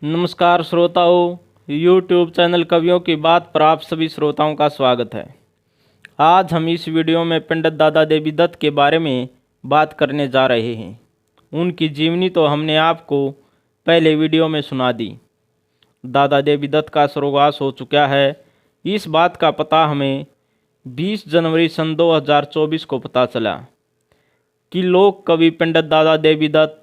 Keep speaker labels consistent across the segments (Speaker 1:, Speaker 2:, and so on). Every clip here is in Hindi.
Speaker 1: नमस्कार श्रोताओं, YouTube चैनल कवियों की बात पर आप सभी श्रोताओं का स्वागत है। आज हम इस वीडियो में पंडित दादा देवी दत्त के बारे में बात करने जा रहे हैं। उनकी जीवनी तो हमने आपको पहले वीडियो में सुना दी। दादा देवी दत्त का स्वर्गवास हो चुका है, इस बात का पता हमें 20 जनवरी सन 2024 को पता चला कि लोक कवि पंडित दादा देवी दत्त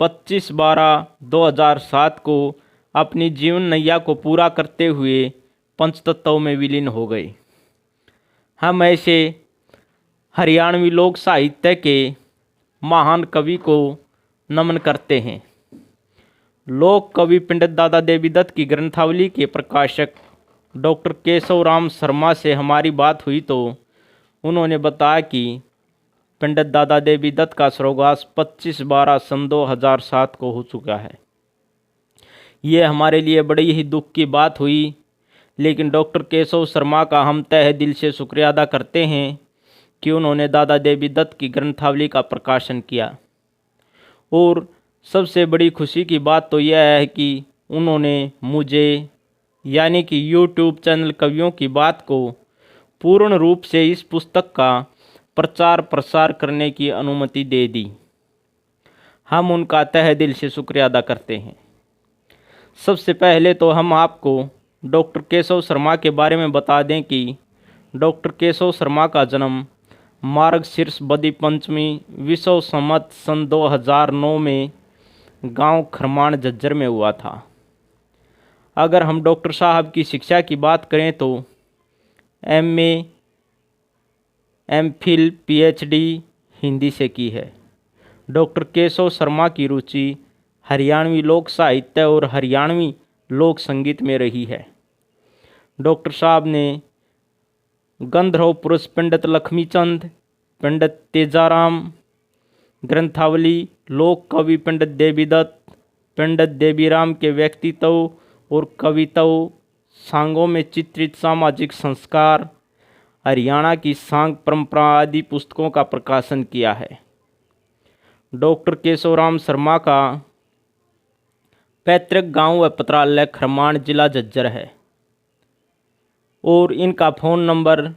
Speaker 1: 25/12/2007 को अपनी जीवन नैया को पूरा करते हुए पंचतत्वों में विलीन हो गए। हम ऐसे हरियाणवी लोक साहित्य के महान कवि को नमन करते हैं। लोक कवि पंडित दादा देवी दत्त की ग्रंथावली के प्रकाशक डॉक्टर केशव राम शर्मा से हमारी बात हुई तो उन्होंने बताया कि पंडित दादा देवी दत्त का स्वर्गवास 25/12 सन 2007 को हो चुका है। ये हमारे लिए बड़ी ही दुख की बात हुई, लेकिन डॉक्टर केशव शर्मा का हम तहे दिल से शुक्रिया अदा करते हैं कि उन्होंने दादा देवी दत्त की ग्रंथावली का प्रकाशन किया। और सबसे बड़ी खुशी की बात तो यह है कि उन्होंने मुझे यानी कि YouTube चैनल कवियों की बात को पूर्ण रूप से इस पुस्तक का प्रचार प्रसार करने की अनुमति दे दी। हम उनका तहे दिल से शुक्रिया अदा करते हैं। सबसे पहले तो हम आपको डॉक्टर केशव शर्मा के बारे में बता दें कि डॉक्टर केशव शर्मा का जन्म मार्गशीर्ष बदी पंचमी विषव संवत सन 2009 में गांव खरमाण झज्जर में हुआ था। अगर हम डॉक्टर साहब की शिक्षा की बात करें तो MA MPhil PhD हिंदी से की है। डॉक्टर केशव शर्मा की रुचि हरियाणवी लोक साहित्य और हरियाणवी लोक संगीत में रही है। डॉक्टर साहब ने गंधर्व पुरुष पंडित लक्ष्मीचंद, पंडित तेजाराम, ग्रंथावली, लोक कवि पंडित देवी दत्त, पंडित देवीराम के व्यक्तित्व और कविताओं, सांगों में चित्रित सामाजिक संस्कार, हरियाणा की सांग परंपरा आदि पुस्तकों का प्रकाशन किया है। डॉक्टर केशवराम शर्मा का पैतृक गांव व पत्रालय खरमाण जिला झज्जर है और इनका phone number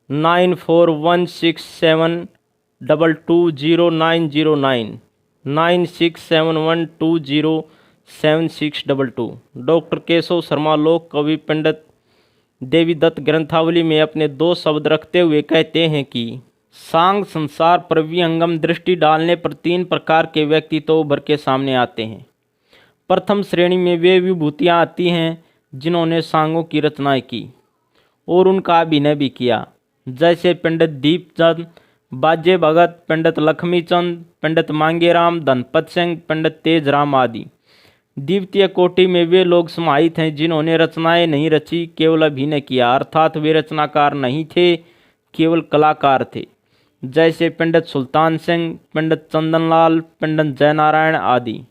Speaker 1: 941672200909 9671207622। Doctor Keshav Sharma लोक कवि पंडित देवी दत्त ग्रंथावली में अपने 2 शब्द रखते हुए कहते हैं कि सांग संसार पर विहंगम दृष्टि डालने पर 3 प्रकार के व्यक्तित्व उभर के सामने आते हैं। प्रथम श्रेणी में वे विभूतियाँ आती हैं जिन्होंने सांगों की रचनाएं की और उनका अभिनय भी किया, जैसे पंडित दीपचंद, बाजे भगत, पंडित लक्ष्मीचंद, पंडित मांगेराम, धनपत सिंह, पंडित तेजराम आदि। द्वितीय कोटि में वे लोग समाहित हैं जिन्होंने रचनाएं नहीं रची, केवल अभिनय किया, अर्थात वे रचनाकार नहीं थे, केवल कलाकार थे, जैसे पंडित सुल्तान सिंह, पंडित चंदनलाल, पंडित जयनारायण आदि।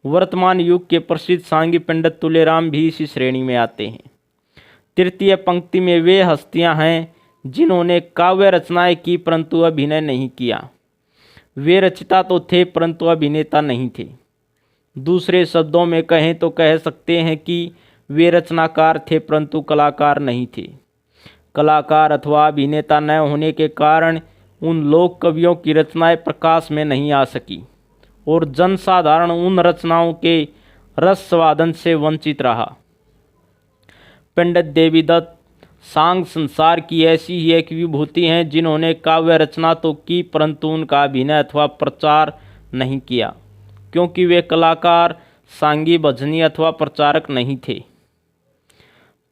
Speaker 1: वर्तमान युग के प्रसिद्ध सांगी पंडित तुलेराम भी इसी श्रेणी में आते हैं। तृतीय पंक्ति में वे हस्तियां हैं जिन्होंने काव्य रचनाएं की परंतु अभिनय नहीं किया। वे रचिता तो थे परंतु अभिनेता नहीं थे। दूसरे शब्दों में कहें तो कह सकते हैं कि वे रचनाकार थे परंतु कलाकार नहीं थे। कलाकार अथवा अभिनेता न होने के कारण उन लोक कवियों की रचनाएं प्रकाश में नहीं आ सकी और जनसाधारण उन रचनाओं के रस स्वादन से वंचित रहा। पंडित देवी दत्त सांग संसार की ऐसी ही एक विभूति हैं जिन्होंने काव्य रचना तो की परंतु उनका अभिनय अथवा प्रचार नहीं किया, क्योंकि वे कलाकार, सांगी, भजनी अथवा प्रचारक नहीं थे।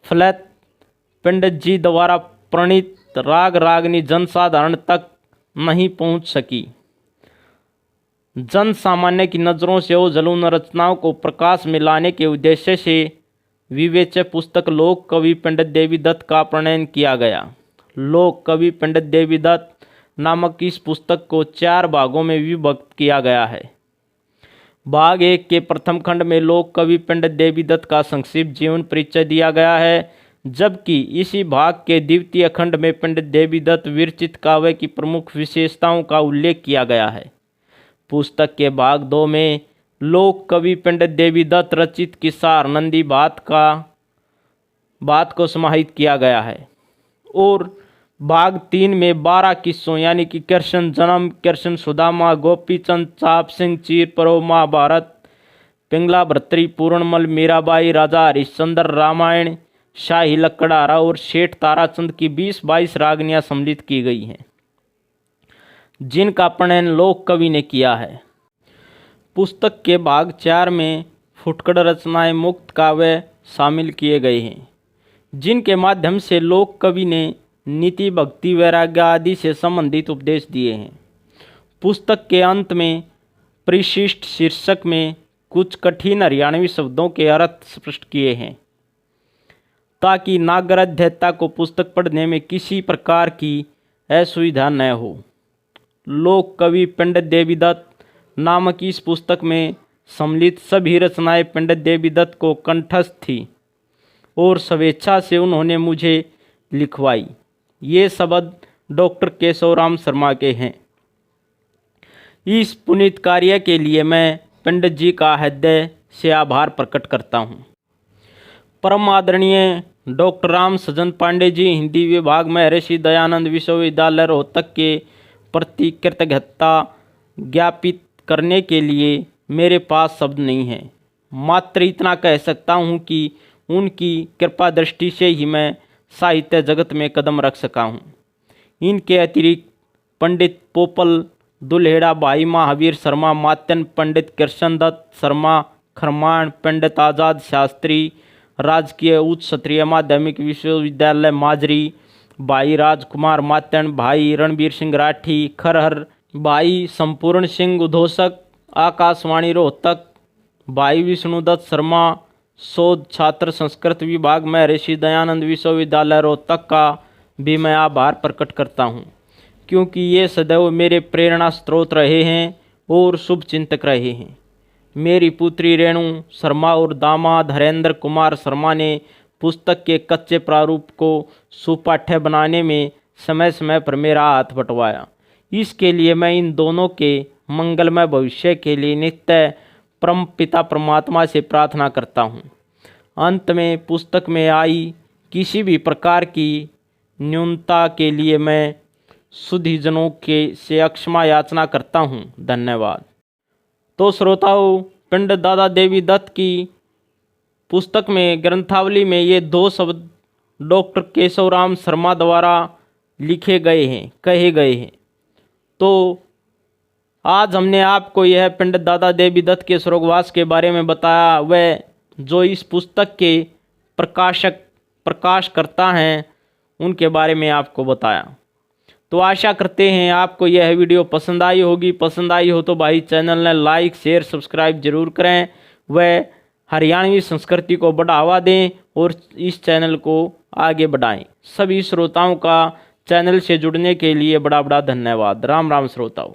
Speaker 1: फलत पंडित जी द्वारा प्रणीत राग रागनी जनसाधारण तक नहीं पहुंच सकी। जन सामान्य की नज़रों से ओझल उन रचनाओं को प्रकाश में लाने के उद्देश्य से विवेच्य पुस्तक लोक कवि पंडित देवी दत्त का प्रणयन किया गया। लोक कवि पंडित देवी दत्त नामक इस पुस्तक को 4 भागों में विभक्त किया गया है। भाग 1 के प्रथम खंड में लोक कवि पंडित देवी दत्त का संक्षिप्त जीवन परिचय दिया गया है, जबकि इसी भाग के द्वितीय खंड में पंडित देवी दत्त विरचित काव्य की प्रमुख विशेषताओं का उल्लेख किया गया है। पुस्तक के भाग 2 में लोक कवि पंडित देवीदत्त रचित किस्सा आनंदी बात को समाहित किया गया है। और भाग 3 में 12 किस्सों यानी कि कृष्ण जन्म, कृष्ण सुदामा, गोपीचंद, चाप सिंह, चीर पर्व, महाभारत, पिंगला भर्तरी, पूर्णमल, मीराबाई, राजा हरिश्चंद्र, रामायण, शाही लकड़हारा और शेठ ताराचंद की 20-22 रागनियां सम्मिलित की गई हैं, जिनका प्रणयन लोक कवि ने किया है। पुस्तक के भाग 4 में फुटकड़ रचनाएं, मुक्त काव्य शामिल किए गए हैं, जिनके माध्यम से लोक कवि ने नीति, भक्ति, वैराग्य आदि से संबंधित उपदेश दिए हैं। पुस्तक के अंत में परिशिष्ट शीर्षक में कुछ कठिन हरियाणवी शब्दों के अर्थ स्पष्ट किए हैं, ताकि नागर अध्येता को पुस्तक पढ़ने में किसी प्रकार की असुविधा न हो। लोक कवि पंडित देवीदत्त नामक इस पुस्तक में सम्मिलित सभी रचनाएं पंडित देवीदत्त को कंठस्थ थी और स्वेच्छा से उन्होंने मुझे लिखवाई। ये शब्द डॉक्टर केशवराम शर्मा के हैं। इस पुनीत कार्य के लिए मैं पंडित जी का हृदय से आभार प्रकट करता हूँ। परम आदरणीय डॉक्टर राम सजन पांडे जी, हिंदी विभाग में महर्षि दयानंद विश्वविद्यालय रोहतक के प्रति कृतज्ञता ज्ञापित करने के लिए मेरे पास शब्द नहीं है। मात्र इतना कह सकता हूँ कि उनकी कृपा दृष्टि से ही मैं साहित्य जगत में कदम रख सका हूँ। इनके अतिरिक्त पंडित पोपल दुल्हेड़ा, भाई महावीर शर्मा मात्यन, पंडित कृष्णदत्त शर्मा खरमाण, पंडित आज़ाद शास्त्री राजकीय उच्च क्षत्रिय माध्यमिक विश्वविद्यालय माजरी, भाई राजकुमार मात्यन, भाई रणबीर सिंह राठी खरहर, भाई संपूर्ण सिंह उद्घोषक आकाशवाणी रोहतक, भाई विष्णुदत्त शर्मा शोध छात्र संस्कृत विभाग में महर्षि दयानंद विश्वविद्यालय रोहतक का भी मैं आभार प्रकट करता हूँ, क्योंकि ये सदैव मेरे प्रेरणा स्रोत रहे हैं और शुभ चिंतक रहे हैं। मेरी पुत्री रेणु शर्मा और दामाद हरेंद्र कुमार शर्मा ने पुस्तक के कच्चे प्रारूप को सुपाठ्य बनाने में समय समय पर मेरा हाथ बंटवाया। इसके लिए मैं इन दोनों के मंगलमय भविष्य के लिए नित्य परम पिता परमात्मा से प्रार्थना करता हूँ। अंत में पुस्तक में आई किसी भी प्रकार की न्यूनता के लिए मैं सुधीजनों से क्षमा याचना करता हूँ। धन्यवाद। तो श्रोताओं, पंडित दादा देवीदत्त की पुस्तक में ग्रंथावली में ये 2 शब्द डॉक्टर केशवराम शर्मा द्वारा लिखे गए हैं, कहे गए हैं। तो आज हमने आपको यह पंडित दादा देवीदत्त के स्वर्गवास के बारे में बताया, वह जो इस पुस्तक के प्रकाश करता हैं उनके बारे में आपको बताया। तो आशा करते हैं आपको यह वीडियो पसंद आई होगी। पसंद आई हो तो भाई चैनल ने लाइक शेयर सब्सक्राइब जरूर करें, वह हरियाणवी संस्कृति को बढ़ावा दें और इस चैनल को आगे बढ़ाएं। सभी श्रोताओं का चैनल से जुड़ने के लिए बड़ा बड़ा धन्यवाद। राम राम श्रोताओं।